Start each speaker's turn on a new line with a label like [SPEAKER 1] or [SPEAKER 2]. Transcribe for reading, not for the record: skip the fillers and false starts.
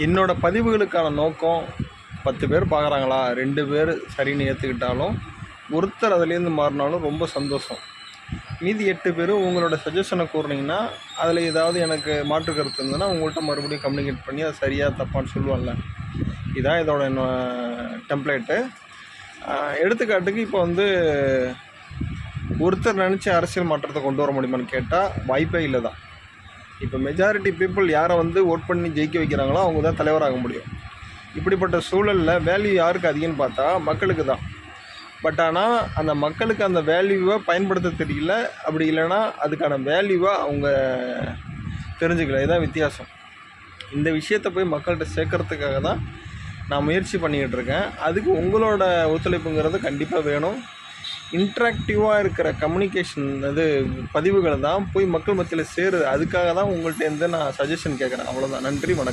[SPEAKER 1] என்னோடய பதிவுகளுக்கான நோக்கம் 10 பேர் பார்க்குறாங்களா, 2 பேர் சரின்னு ஏற்றுக்கிட்டாலும், ஒருத்தர் அதுலேருந்து மாறினாலும் ரொம்ப சந்தோஷம். மீதி 8 பேரும் உங்களோட சஜஷனை கூறினீங்கன்னா, அதில் ஏதாவது எனக்கு மாற்று கருத்து இருந்ததுன்னா உங்கள்கிட்ட மறுபடியும் கம்யூனிகேட் பண்ணி அது சரியாக தப்பான்னு சொல்லுவான்ல. இதான் இதோட டெம்ப்ளேட்டு. எடுத்துக்காட்டுக்கு இப்போ ஒருத்தர் நினச்சி அரசியல் மாற்றத்தை கொண்டு வர முடியுமான்னு கேட்டால் வாய்ப்பே இல்லை தான். இப்போ மெஜாரிட்டி பீப்புள் யாரை ஓட் பண்ணி ஜெயிக்க வைக்கிறாங்களோ அவங்க தான் தலைவராக முடியும். இப்படிப்பட்ட சூழலில் வேல்யூ யாருக்கு அதிகம்னு பார்த்தா மக்களுக்கு தான். பட் ஆனால் அந்த மக்களுக்கு அந்த வேல்யூவை பயன்படுத்த தெரியல, அப்படி இல்லைன்னா அதுக்கான வேல்யூவை அவங்க தெரிஞ்சுக்கல. இதுதான் வித்தியாசம். இந்த விஷயத்தை போய் மக்கள்கிட்ட சேர்க்கறதுக்காக தான் நான் முயற்சி பண்ணிக்கிட்டு இருக்கேன். அதுக்கு உங்களோட ஒத்துழைப்புங்கிறது கண்டிப்பாக வேணும். இன்ட்ராக்டிவாக இருக்கிற கம்யூனிகேஷன் பதிவுகளை தான் போய் மக்கள் மத்தியில் சேருது. அதுக்காக தான் உங்கள்கிட்ட நான் சஜஷன் கேட்குறேன். அவ்வளோதான். நன்றி, வணக்கம்.